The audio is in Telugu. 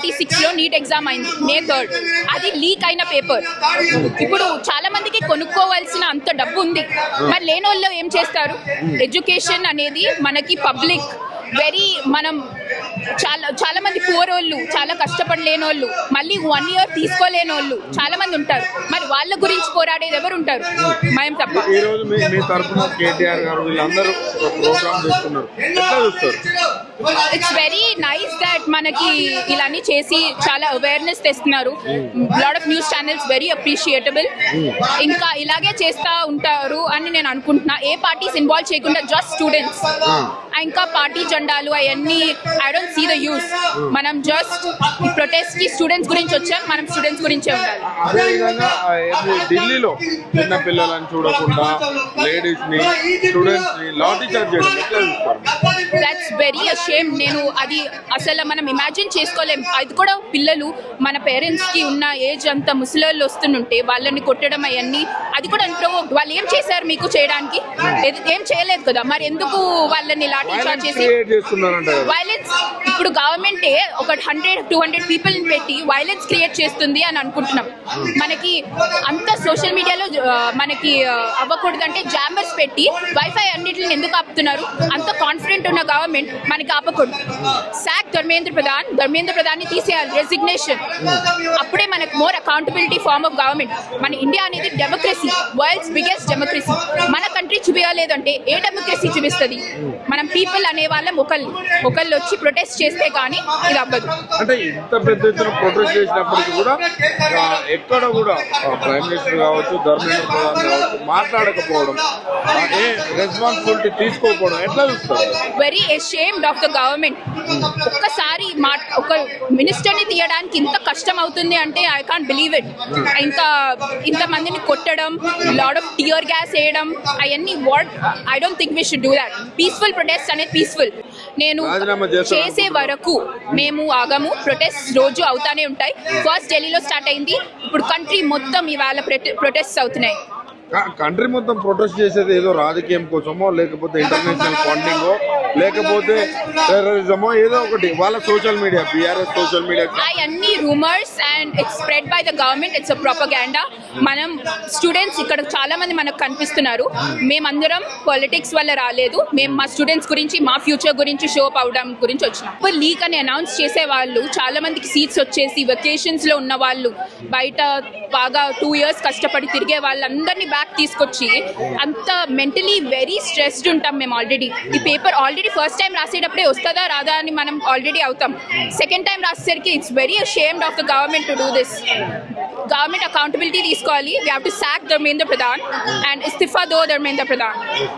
2026లో నీట్ ఎగ్జామ్ అయింది May 3rd. అది లీక్ అయిన పేపర్. ఇప్పుడు చాలా మందికి కొనుక్కోవాల్సిన అంత డబ్బు ఉంది, మరి లేని వాళ్ళు ఏం చేస్తారు? ఎడ్యుకేషన్ అనేది మనకి పబ్లిక్ మనం చాలా మంది పూర్ వాళ్ళు, చాలా కష్టపడలేని వాళ్ళు, మళ్ళీ 1 year తీసుకోలేని వాళ్ళు చాలా మంది ఉంటారు. మరి వాళ్ళ గురించి పోరాడేది ఎవరు ఉంటారు? మేము తప్ప. ఈ రోజు మీ తరఫున కేటీఆర్ గారు వీళ్ళందరూ ప్రోగ్రామ్ చేస్తున్నారు, ఎట్లా చూస్తారు? ఇట్స్ వెరీ నైస్ దట్ మనకి ఇలాని చేసి చాలా అవేర్నెస్ తెస్తున్నారు. Lot of news channels very appreciable. ఇంకా ఇలాగే చేస్తూ ఉంటారు అని నేను అనుకుంటున్నా. ఏ పార్టీస్ ఇన్వాల్వ్ చేయకుండా జస్ట్ స్టూడెంట్స్. ఇంకా పార్టీ జెండాలు అవన్నీ I don't see the use. మనం జస్ట్ ప్రొటెస్ట్ కి స్టూడెంట్స్ గురించి వచ్చాం, మనం స్టూడెంట్స్ గురించే ఉండాలి. అదేవిధంగా ఢిల్లీలో చిన్న పిల్లలను చూడకుండా లేడీస్ ని, స్టూడెంట్స్ ని లాఠీ చార్జ్ చేయడం ఎట్లా చూస్తారు? That's very ashamed. నేను అది అసలు మనం ఇమాజిన్ చేసుకోలేం. అది కూడా పిల్లలు, మన పేరెంట్స్ కి ఉన్న ఏజ్ అంతా ముసలోళ్ళు వస్తుంటే వాళ్ళని కొట్టడం అవన్నీ, అది కూడా అన్ప్రొవోక్డ్. వాళ్ళు ఏం చేశారు మీకు చేయడానికి? ఏం చేయలేదు కదా, మరి ఎందుకు వాళ్ళని లాఠీ చార్జ్ చేసి వైలెన్స్? ఇప్పుడు గవర్నమెంటే ఒక 100-200 పీపుల్ పెట్టి వైలెన్స్ క్రియేట్ చేస్తుంది అని అనుకుంటున్నాం. మనకి అంత సోషల్ మీడియాలో మనకి అవ్వకూడదంటే జామర్స్ పెట్టి వైఫై అన్నిటిని ఎందుకు ఆపుతున్నారు? అంత కాన్ఫిడెంట్ ఉన్న గవర్నమెంట్ మనకి ఆపకూడదు. సాక్ ధర్మేంద్ర ప్రధాన్ ని తీసేయాలి, రెసిగ్నేషన్. అప్పుడే మనకు more accountability form of government. మన ఇండియా అనేది డెమోక్రసీ, వరల్డ్స్ బిగ్గెస్ట్ డెమోక్రసీ. మన కంట్రీ చూపించలేదంటే ఏ డెమోక్రసీ చూపిస్తుంది? మనం పీపుల్ అనే వాళ్ళం ఒకళ్ళు వచ్చి ప్రొటెస్ట్ చేస్తే కానీ ఇది అవ్వదు. అంటే ఇంత పెద్ద ఎత్తున ప్రొటెస్ట్ చేసినప్పటికీ కూడా ఎక్కడ కూడా ప్రైమ్ మినిస్టర్ కావచ్చు, ధర్మేంద్ర ప్రధాన్ కావచ్చు మాట్లాడకపోవడం, ఏ రెస్పాన్సిబిలిటీ తీసుకోకపోవడం ఎట్లా చూస్తారు? Very ashamed of the government. ఒక్కసారి ఒక మినిస్టర్ ని తీయడానికి ఇంత కష్టం అవుతుంది అంటే ఐ కాంట్ బిలీవ్ ఇట్. ఇంకా ఇంతమందిని కొట్టడం, లాట్ ఆఫ్ టియర్ గ్యాస్ వేయడం అవన్నీ I don't think we should do that. Peaceful protest అనేది పీస్ఫుల్. నేను చేసే వరకు మేము ఆగము. ప్రొటెస్ట్ రోజు అవుతానే ఉంటాయి. ఫస్ట్ ఢిల్లీలో స్టార్ట్ అయింది, ఇప్పుడు కంట్రీ మొత్తం ఇవాళ ప్రొటెస్ట్ అవుతున్నాయి. కంట్రీ మొత్తం ప్రొటెస్ట్ చేసేది ఏదో రాజకీయం కోసమో, లేకపోతే ఇంటర్నేషనల్ ఫండింగో, లేకపోతే టెర్రరిజమో, ఏదో ఒకటి వాళ్ళ social media, BRS social media అన్ని rumours and it's spread by the government. It's a propaganda. మనం స్టూడెంట్స్ ఇక్కడ చాలా మంది మనకు కనిపిస్తున్నారు. మేమందరం పాలిటిక్స్ వల్ల రాలేదు. మేము మా స్టూడెంట్స్ గురించి, మా ఫ్యూచర్ గురించి షో అప్ అవడం గురించి వచ్చినాం. ఇప్పుడు లీక్ అని అనౌన్స్ చేసే వాళ్ళు చాలా మందికి సీట్స్ వచ్చేసి వెకేషన్స్ లో ఉన్న వాళ్ళు, బయట బాగా 2 years కష్టపడి తిరిగే వాళ్ళందరినీ బ్యాక్ తీసుకొచ్చి అంత మెంటలీ వెరీ స్ట్రెస్డ్ ఉంటాం మేము ఆల్రెడీ. ఈ పేపర్ ఆల్రెడీ ఫస్ట్ టైం రాసేటప్పుడే వస్తుందా రాదా అని మనం ఆల్రెడీ అవుతాం. సెకండ్ టైం రాసేసరికి it's very ashamed of the government to do this. Government accountability తీసుకోవాలి. We have to sack Dharmendra Pradhan and ఇస్తిఫా దో ధర్మేంద్ర ప్రధాన్.